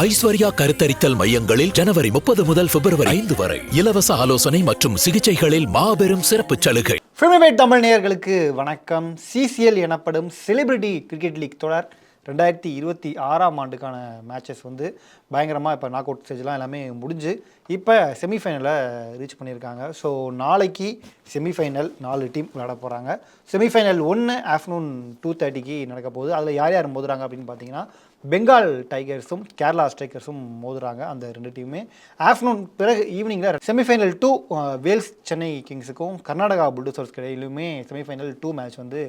ஐஸ்வர்யா கருத்தரித்தல் மையங்களில் ஜனவரி 30 முதல் பிப்ரவரி 5 வரை இலவச ஆலோசனை மற்றும் சிகிச்சைகளில் மாபெரும் சிறப்பு சலுகை. ஃபில்மிவேட் தமிழ் நேயர்களுக்கு வணக்கம். சிசிஎல் எனப்படும் செலிபிரிட்டி கிரிக்கெட் லீக் தொடர் 2026ஆம் ஆண்டுக்கான மேட்சஸ் வந்து பயங்கரமாக இப்போ நாக் அவுட் ஸ்டேஜ்லாம் எல்லாமே முடிஞ்சு இப்போ செமிஃபைனலை ரீச் பண்ணியிருக்காங்க. ஸோ நாளைக்கு செமிஃபைனல் 4 டீம் விளையாட போகிறாங்க. செமிஃபைனல் 1 ஆஃப்டர்நூன் 2:30க்கு நடக்க போகுது. அதில் யார் யார் மோதுறாங்க அப்படின்னு பார்த்தீங்கன்னா பெங்கால் டைகர்ஸும் கேரளா ஸ்ட்ரைக்கர்ஸும் மோதுறாங்க. அந்த 2 டீமுமே ஆஃப்டர்நூன் பிறகு ஈவினிங்கில் செமிஃபைனல் 2 வேல்ஸ் சென்னை கிங்ஸுக்கும் கர்நாடகா புல்டோசர்ஸ்க்கு இடையிலுமே செமிஃபைனல் 2 மேட்ச் வந்து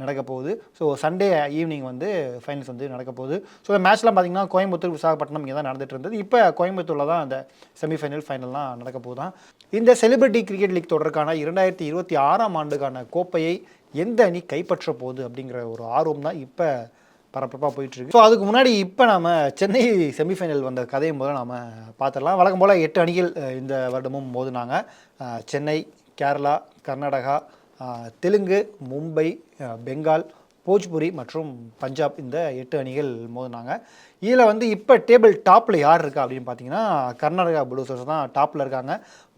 நடக்க போகுது. ஸோ சண்டே ஈவினிங் வந்து ஃபைனல்ஸ் வந்து நடக்க போகுது. ஸோ இந்த மேட்ச்லாம் பார்த்தீங்கன்னா கோயம்புத்தூர் விசாகப்பட்டினம் இங்கே தான் நடந்துட்டு இருந்தது. இப்போ கோயம்புத்தூரில் தான் அந்த செமிஃபைனல் ஃபைனல்லாம் நடக்க போகுதான். இந்த செலிபிரிட்டி கிரிக்கெட் லீக் தொடருக்கான 2026ஆம் ஆண்டுக்கான கோப்பையை எந்த அணி கைப்பற்ற போகுது அப்படிங்கிற ஒரு ஆர்வம் தான் இப்போ பரபரப்பாக போயிட்டுருக்கு. ஸோ அதுக்கு முன்னாடி இப்போ நம்ம சென்னை செமிஃபைனல் வந்த கதையை முதல்ல நம்ம பார்த்துடலாம். வழக்கம் போல் 8 அணிகள் இந்த வருடமும் மோதுனாங்க. சென்னை, கேரளா, கர்நாடகா, தெலுங்கு, மும்பை, பெங்கால், போஜ்புரி மற்றும் பஞ்சாப் இந்த 8 அணிகள் மோதினாங்க. இதில் வந்து இப்போ டேபிள் டாப்பில் யார் இருக்கா அப்படின்னு பார்த்தீங்கன்னா கர்நாடகா புல்டோசர்ஸ் தான் டாப்பில் இருக்காங்க.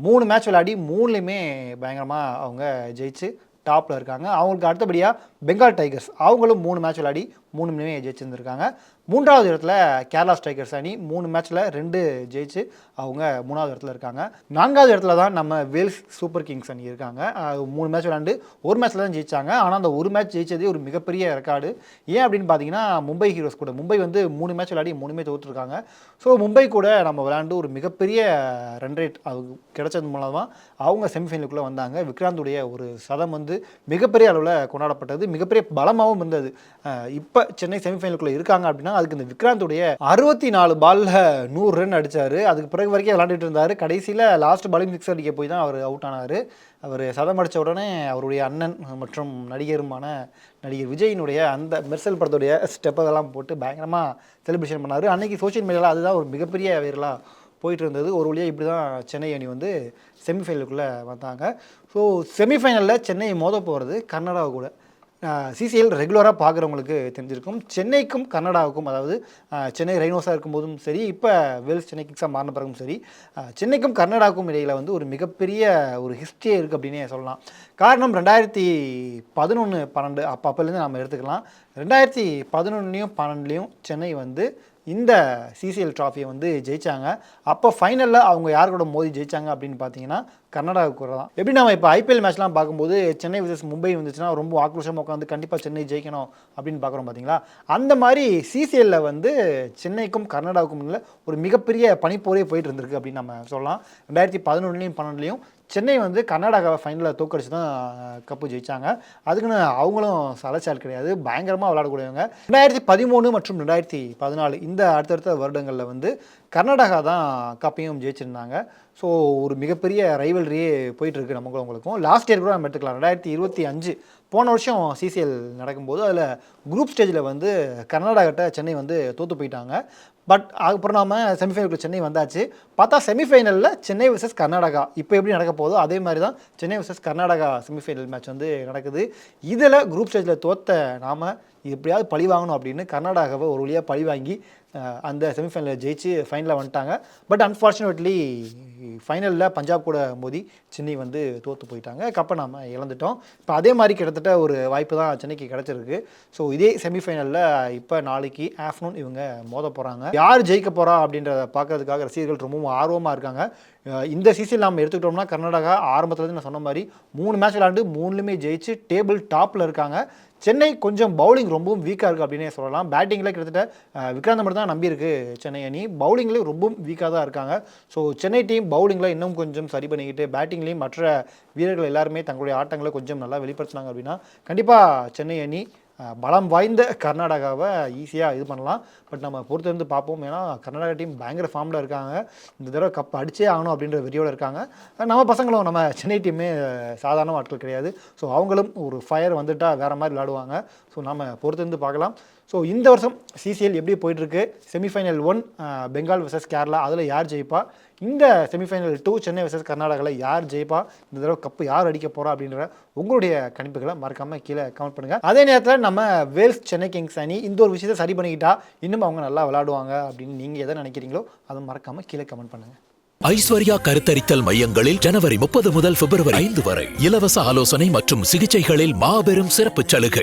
3 மேட்ச் விளையாடி 3லையுமே பயங்கரமாக அவங்க ஜெயிச்சு டாப்பில் இருக்காங்க. அவங்களுக்கு அடுத்தபடியாக பெங்கால் டைகர்ஸ் அவங்களும் 3 மேட்ச் விளையாடி 3மே ஜெயிச்சிருந்துருக்காங்க. 3வது இடத்துல கேரளா ஸ்ட்ரைக்கர்ஸ் அணி 3 மேட்ச்சில் 2 ஜெயிச்சு அவங்க 3வது இடத்துல இருக்காங்க. 4வது இடத்துல தான் நம்ம வேல்ஸ் சூப்பர் கிங்ஸ் அணி இருக்காங்க. 3 மேட்ச் விளையாண்டு 1 மேட்ச்சில் தான் ஜெயிச்சாங்க. ஆனால் அந்த 1 மேட்ச் ஜெயிச்சதே ஒரு மிகப்பெரிய ரெக்கார்டு. ஏன் அப்படின்னு பார்த்தீங்கன்னா மும்பை ஹீரோஸ் கூட மும்பை வந்து 3 மேட்ச் விளையாடி 3மே தோற்றுருக்காங்க. ஸோ மும்பை கூட நம்ம விளையாண்டு ஒரு மிகப்பெரிய ரன் ரேட் அது கிடைச்சது மூலமாக அவங்க செமிஃபைனலுக்குள்ளே வந்தாங்க. விக்ராந்துடைய ஒரு சதம் வந்து மிகப்பெரிய அளவில் கொண்டாடப்பட்டது, மிகப்பெரிய பலமாகவும் இருந்தது. இப்போ சென்னை செமிஃபைனலுக்குள்ளே இருக்காங்க அப்படின்னா அதுக்கு இந்த விக்ராந்துடைய 64 பாலில் 100 ரன் அடித்தார். அதுக்கு பிறகு வரைக்கும் விளையாண்டுட்டு இருந்தார். கடைசியில் லாஸ்ட் பாலிங் 6 அடிக்க போய் தான் அவர் அவுட் ஆனார். அவர் சதம் அடித்த உடனே அவருடைய அண்ணன் மற்றும் நடிகருமான நடிகர் விஜயினுடைய அந்த மெர்சல் படத்துடைய ஸ்டெப்பெல்லாம் போட்டு பயங்கரமாக செலிப்ரேஷன் பண்ணார். அன்றைக்கி சோஷியல் மீடியாவில் அதுதான் ஒரு மிகப்பெரிய வைரலாக போயிட்டு இருந்தது. ஒரு வழியாக இப்படி தான் சென்னை அணி வந்து செமிஃபைனலுக்குள்ளே வந்தாங்க. ஸோ செமிஃபைனலில் சென்னை மோத போகிறது கர்நாடகா கூட. சிசிஎல் ரெகுலராக பார்க்குறவங்களுக்கு தெரிஞ்சிருக்கும். சென்னைக்கும் கர்நாடகாவுக்கும், அதாவது சென்னை ரைனோஸாக இருக்கும்போதும் சரி, இப்போ வேல்ஸ் சென்னை கிங்ஸாக மாறின பிறகும் சரி, சென்னைக்கும் கர்நாடகாவுக்கும் இடையில் வந்து ஒரு மிகப்பெரிய ஒரு ஹிஸ்ட்ரியே இருக்குது அப்படின்னே சொல்லலாம். காரணம் 2011-12 அப்போலேருந்து நம்ம எடுத்துக்கலாம். 2011லையும் 12லையும் சென்னை வந்து இந்த சிசிஎல் ட்ராஃபியை வந்து ஜெயித்தாங்க. அப்போ ஃபைனலில் அவங்க யார் கூட மோதி ஜெயித்தாங்க அப்படின்னு பார்த்தீங்கன்னா கர்நாடகா கூட தான். எப்படி நம்ம இப்போ ஐபிஎல் மேட்ச்லாம் பார்க்கும்போது சென்னை விசஸ் மும்பை வந்துச்சுன்னா ரொம்ப ஆக்ரோஷமாக உட்காந்து கண்டிப்பாக சென்னை ஜெயிக்கணும் அப்படின்னு பார்க்குறோம் பார்த்தீங்களா. அந்த மாதிரி சிசிஎல்லில் வந்து சென்னைக்கும் கர்நாடகாவுக்கும் இல்லை ஒரு மிகப்பெரிய பனிப்போரே போயிட்டு இருந்திருக்கு அப்படின்னு நம்ம சொல்லலாம். 2011லையும் 12லையும் சென்னை வந்து கர்நாடகாவை ஃபைனலில் தோக்கடிச்சு தான் கப்பு ஜெயித்தாங்க. அதுக்குன்னு அவங்களும் சலச்சால் கிடையாது, பயங்கரமாக விளையாடக்கூடியவங்க. 2013 மற்றும் 2014 இந்த அடுத்தடுத்த வருடங்களில் வந்து கர்நாடகா தான் கப்பையும் ஜெயிச்சிருந்தாங்க. ஸோ ஒரு மிகப்பெரிய ரைவல்ரியே போயிட்டுருக்கு நமக்கும். லாஸ்ட் இயர் கூட நம்ம எடுத்துக்கலாம். 2025 போன வருஷம் சிசிஎல் நடக்கும்போது அதில் குரூப் ஸ்டேஜில் வந்து கர்நாடகாட்ட சென்னை வந்து தோற்று போயிட்டாங்க. பட் அதுக்கப்புறம் நாம் செமிஃபைனலுக்கு சென்னை வந்தாச்சு. பார்த்தா செமிஃபைனலில் சென்னை விசஸ் கர்நாடகா இப்போ எப்படி நடக்க போதோ அதே மாதிரி தான் Chennai versus Karnataka semifinal match வந்து நடக்குது. இதில் குரூப் ஸ்டேஜில் தோற்ற நாம் எப்படியாவது பழி வாங்கணும் அப்படின்னு கர்நாடகாவை ஒரு வழியாக பழி வாங்கி அந்த செமிஃபைனலில் ஜெயிச்சு ஃபைனலில் வந்துட்டாங்க. பட் அன்ஃபார்ச்சுனேட்லி ஃபைனலில் பஞ்சாப் கூட மோதி சென்னை வந்து தோற்று போயிட்டாங்க. கப்பை நாம் இழந்துட்டோம். இப்போ அதே மாதிரி கிட்டத்தட்ட ஒரு வாய்ப்பு தான் சென்னைக்கு கிடச்சிருக்கு. ஸோ இதே செமிஃபைனலில் இப்போ நாளைக்கு ஆஃப்டர்நூன் இவங்க மோத போகிறாங்க. யார் ஜெயிக்க போகிறா அப்படின்றத பார்க்கறதுக்காக ரசிகர்கள் ரொம்பவும் ஆர்வமாக இருக்காங்க. இந்த சீசன் நம்ம எடுத்துக்கிட்டோம்னா கர்நாடகா ஆரம்பத்துலேருந்து நான் சொன்ன மாதிரி 3 மேட்ச் விளையாண்டு 3லுமே ஜெயிச்சு டேபிள் டாப்பில் இருக்காங்க. சென்னை கொஞ்சம் பவுலிங் ரொம்பவும் வீக்காக இருக்குது அப்படின்னே சொல்லலாம். பேட்டிங்கில் கிட்டத்தட்ட விக்ராந்த் மட்டும் தான் நம்பியிருக்கு சென்னை அணி. பவுலிங்லேயும் ரொம்பவும் வீக்காக தான் இருக்காங்க. ஸோ சென்னை டீம் பவுலிங்கில் இன்னும் கொஞ்சம் சரி பண்ணிக்கிட்டு பேட்டிங்லேயும் மற்ற வீரர்கள் எல்லாருமே தங்களுடைய ஆட்டங்களை கொஞ்சம் நல்லா வெளிப்படுத்தினாங்க அப்படின்னா கண்டிப்பாக சென்னை அணி பலம் வாய்ந்த கர்நாடகாவை ஈஸியாக இது பண்ணலாம். பட் நம்ம பொறுத்திருந்து பார்ப்போம். ஏன்னா கர்நாடகா டீம் பயங்கர ஃபார்மில் இருக்காங்க. இந்த தடவை கப் அடிச்சே ஆகணும் அப்படின்ற வெறியோடு இருக்காங்க. நம்ம பசங்களும் நம்ம சென்னை டீமே சாதாரண ஆட்கள் கிடையாது. ஸோ அவங்களும் ஒரு ஃபயர் வந்துட்டால் வேறு மாதிரி விளையாடுவாங்க. ஸோ நம்ம பொறுத்திருந்து பார்க்கலாம். ஸோ இந்த வருஷம் சிசிஎல் எப்படி போயிட்டுருக்கு, செமிஃபைனல் 1 பெங்கால் vs கேரளா, அதில் யார் ஜெயிப்பா, இந்த செமிஃபைனல் 2 சென்னை vs கர்நாடகாவில் யார் ஜெயிப்பா, இந்த தடவை கப்பு யார் அடிக்க போகிறா அப்படின்ற உங்களுடைய கணிப்புகளை மறக்காமல் கீழே கமெண்ட் பண்ணுங்கள். அதே நேரத்தில் நம்ம வேல்ஸ் சென்னை கிங்ஸ் அணி இந்த ஒரு விஷயத்தை சரி பண்ணிக்கிட்டா இன்னும் அவங்க நல்லா விளையாடுவாங்க அப்படின்னு நீங்கள் எதை நினைக்கிறீங்களோ அதை மறக்காமல் கீழே கமெண்ட் பண்ணுங்கள். ஐஸ்வர்யா கருத்தரித்தல் மையங்களில் ஜனவரி 30 முதல் பிப்ரவரி 5 வரை இலவச ஆலோசனை மற்றும் சிகிச்சைகளில் மாபெரும் சிறப்பு சலுகை.